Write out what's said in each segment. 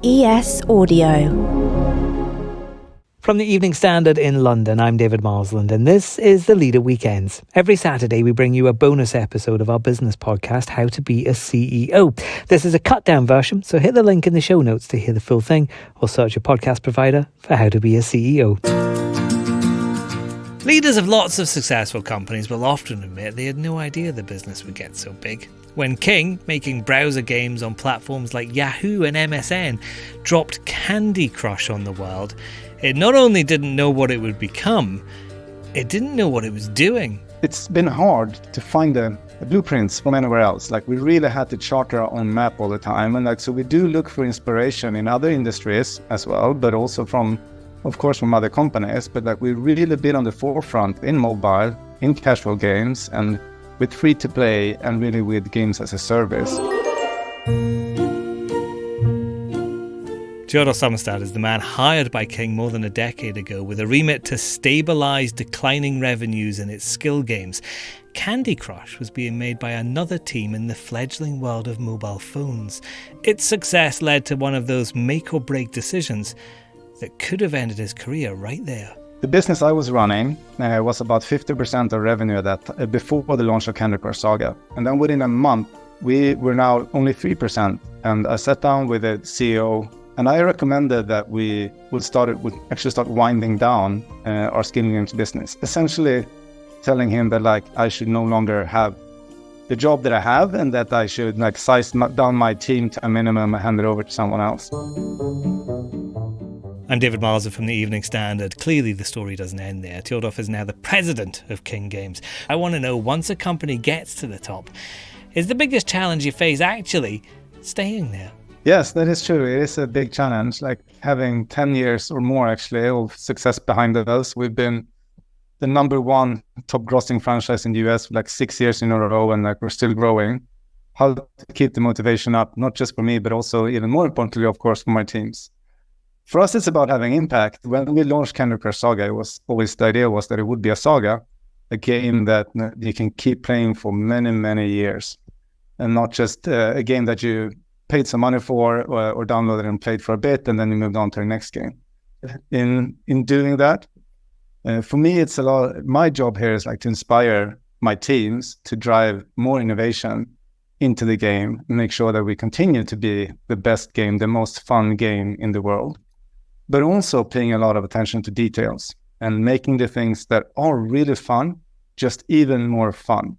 ES Audio. From the Evening Standard in London, I'm David Marsland, and this is the Leader Weekends. Every Saturday, we bring you a bonus episode of our business podcast, How to Be a CEO. This is a cut-down version, so hit the link in the show notes to hear the full thing, or search your podcast provider for How to Be a CEO. Leaders of lots of successful companies will often admit they had no idea the business would get so big. When King, making browser games on platforms like Yahoo and MSN, dropped Candy Crush on the world, it not only didn't know what it would become, it didn't know what it was doing. It's been hard to find the blueprints from anywhere else. We really had to chart our own map all the time. And so we do look for inspiration in other industries as well, but also from other companies. But we've really been on the forefront in mobile, in casual games, and with free to play, and really with games as a service. Tjodolf Sommestad is the man hired by King more than a decade ago with a remit to stabilise declining revenues in its skill games. Candy Crush was being made by another team in the fledgling world of mobile phones. Its success led to one of those make or break decisions that could have ended his career right there. The business I was running was about 50% of revenue before the launch of Candy Crush Saga. And then within a month, we were now only 3%. And I sat down with the CEO, and I recommended that we would start winding down our skill games business. Essentially telling him that I should no longer have the job that I have, and that I should size down my team to a minimum and hand it over to someone else. I'm David Marsland from the Evening Standard. Clearly the story doesn't end there. Tjodolf is now the president of King Games. I want to know, once a company gets to the top, is the biggest challenge you face actually staying there? Yes, that is true. It is a big challenge. Having 10 years or more actually of success behind us. We've been the number one top grossing franchise in the US for 6 years in a row, and we're still growing. How to keep the motivation up, not just for me, but also even more importantly, of course, for my teams. For us, it's about having impact. When we launched Candy Crush Saga, the idea was that it would be a saga, a game that you can keep playing for many, many years, and not just a game that you paid some money for or downloaded and played for a bit, and then you moved on to the next game. In doing that, for me, it's a lot. My job here is to inspire my teams to drive more innovation into the game and make sure that we continue to be the best game, the most fun game in the world. But also paying a lot of attention to details and making the things that are really fun just even more fun,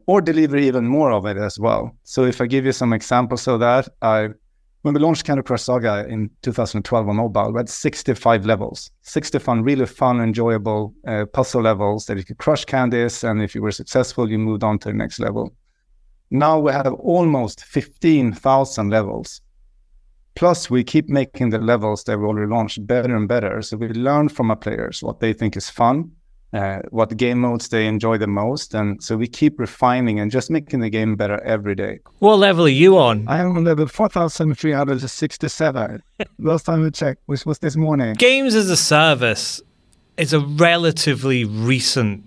or deliver even more of it as well. So if I give you some examples of that, when we launched Candy Crush Saga in 2012 on mobile, we had 65 levels, 60 really fun, enjoyable puzzle levels that you could crush candies, and if you were successful, you moved on to the next level. Now we have almost 15,000 levels. Plus, we keep making the levels that we already launched better and better. So we learn from our players what they think is fun, what game modes they enjoy the most. And so we keep refining and just making the game better every day. What level are you on? I am on level 4,367. Last time I checked, which was this morning. Games as a service is a relatively recent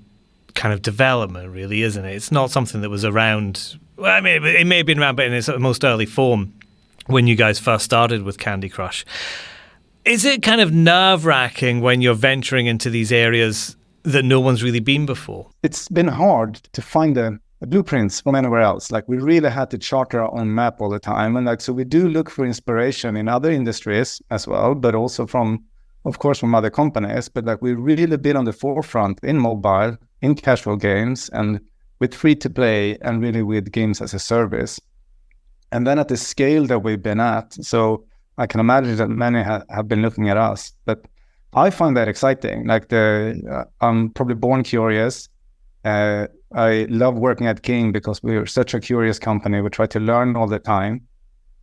kind of development, really, isn't it? It's not something that was around. Well, I mean, it may have been around, but in its most early form when you guys first started with Candy Crush. Is it kind of nerve-wracking when you're venturing into these areas that no one's really been before? It's been hard to find the blueprints from anywhere else. We really had to chart our own map all the time. And so we do look for inspiration in other industries as well, but also from other companies. But we've really been on the forefront in mobile, in casual games, and with free to play, and really with games as a service. And then at the scale that we've been at, so I can imagine that many have been looking at us. But I find that exciting. I'm probably born curious. I love working at King because we're such a curious company. We try to learn all the time.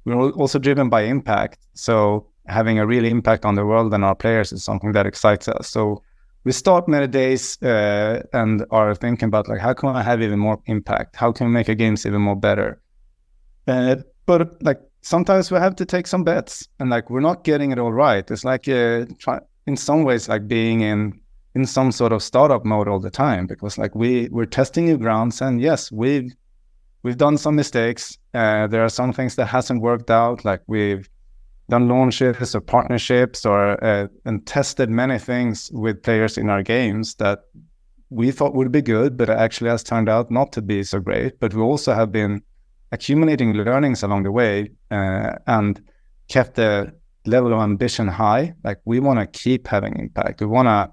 We're also driven by impact. So having a real impact on the world and our players is something that excites us. So we start many days and are thinking about how can I have even more impact? How can we make our games even more better? But sometimes we have to take some bets, and we're not getting it all right. It's in some ways being in some sort of startup mode all the time, because we're testing new grounds, and yes, we've done some mistakes. There are some things that hasn't worked out. We've done launches or partnerships and tested many things with players in our games that we thought would be good, but actually has turned out not to be so great. But we also have been accumulating learnings along the way and kept the level of ambition high. Like, we want to keep having impact. We want to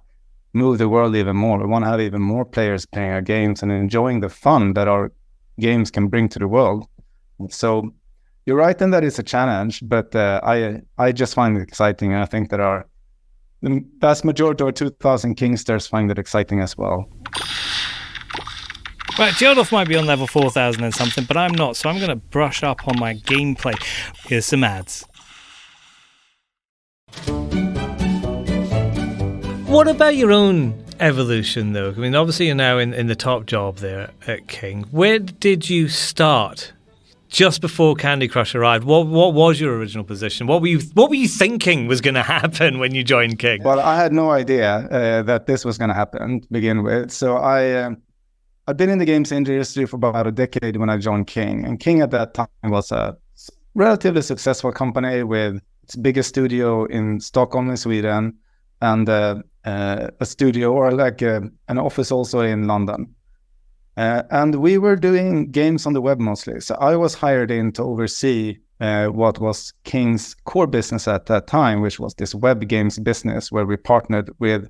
move the world even more. We want to have even more players playing our games and enjoying the fun that our games can bring to the world. So you're right in that it's a challenge, but I just find it exciting. And I think that the vast majority of our 2,000 Kingsters find it exciting as well. Right, Tjodolf might be on level 4,000 and something, but I'm not, so I'm going to brush up on my gameplay. Here's some ads. What about your own evolution, though? I mean, obviously you're now in the top job there at King. Where did you start just before Candy Crush arrived? What was your original position? What were you thinking was going to happen when you joined King? Well, I had no idea that this was going to happen to begin with. So I've been in the games industry for about a decade when I joined King. And King at that time was a relatively successful company with its biggest studio in Stockholm in Sweden, and a studio or an office also in London. And we were doing games on the web mostly. So I was hired in to oversee what was King's core business at that time, which was this web games business, where we partnered with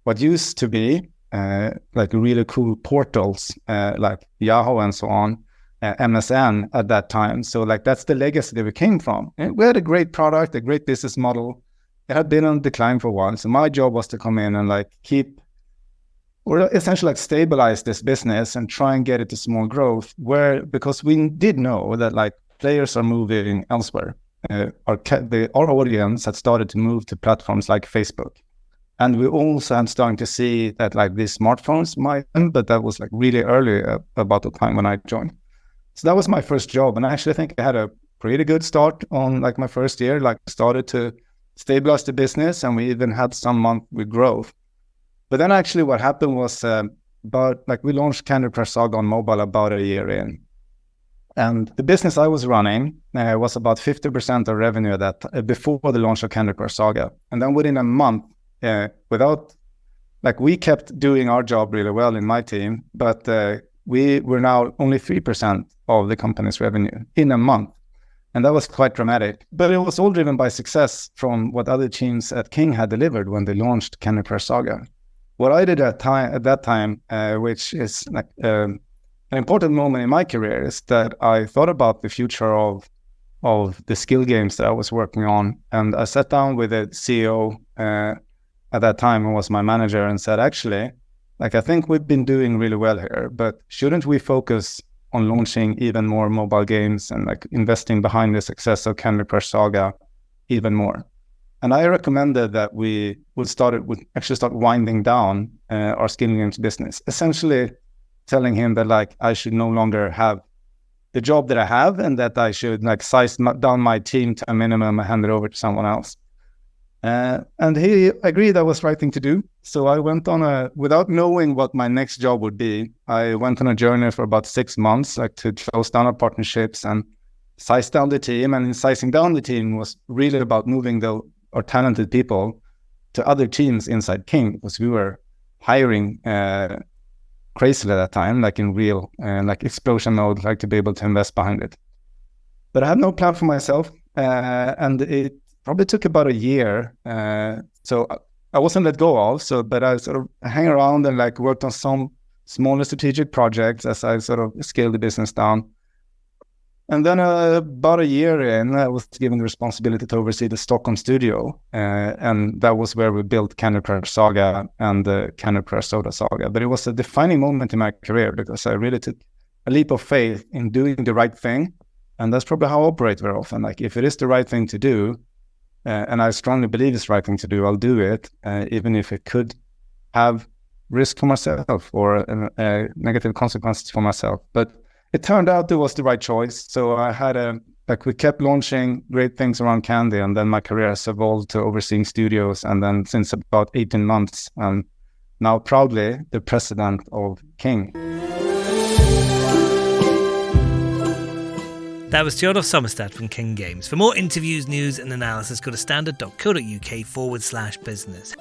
what used to be like really cool portals like Yahoo and so on, MSN at that time. So like that's the legacy that we came from. And we had a great product, a great business model. It had been on decline for a while. So my job was to come in and like keep, or essentially like stabilize this business and try and get it to small growth, because we did know that like players are moving elsewhere. Our audience had started to move to platforms like Facebook. And we also had starting to see that like these smartphones might, but that was like really early about the time when I joined. So that was my first job. And I actually think I had a pretty good start on like my first year, like started to stabilize the business, and we even had some month with growth. But then actually what happened was we launched Candy Crush Saga on mobile about a year in. And the business I was running was about 50% of revenue before the launch of Candy Crush Saga. And then within a month, we kept doing our job really well in my team, but we were now only 3% of the company's revenue in a month. And that was quite dramatic. But it was all driven by success from what other teams at King had delivered when they launched Candy Crush Saga. What I did at that time, which is like an important moment in my career, is that I thought about the future of the skill games that I was working on. And I sat down with the CEO at that time, who was my manager, and said, actually, like, I think we've been doing really well here, but shouldn't we focus on launching even more mobile games and like investing behind the success of Candy Crush Saga even more? And I recommended that we would start winding down our skill games business, essentially telling him that like I should no longer have the job that I have, and that I should like size down my team to a minimum and hand it over to someone else. And he agreed that was the right thing to do. So I went on without knowing what my next job would be, I went on a journey for about 6 months, like to close down our partnerships and size down the team. And in sizing down the team was really about moving our talented people to other teams inside King, because we were hiring crazily at that time, like in real like explosion mode, like to be able to invest behind it. But I had no plan for myself, and it probably took about a year. So I wasn't let go of, but I sort of hang around and like worked on some smaller strategic projects as I sort of scaled the business down. And then about a year in, I was given the responsibility to oversee the Stockholm studio. And that was where we built Candy Crush Saga and the Candy Crush Soda Saga. But it was a defining moment in my career, because I really took a leap of faith in doing the right thing. And that's probably how I operate very often. Like, if it is the right thing to do, and I strongly believe it's the right thing to do, I'll do it, even if it could have risk for myself or negative consequences for myself. But it turned out it was the right choice. So I had we kept launching great things around Candy, and then my career has evolved to overseeing studios. And then since about 18 months, I'm now proudly the president of King. That was Tjodolf Sommestad from King Games. For more interviews, news and analysis, go to standard.co.uk/business.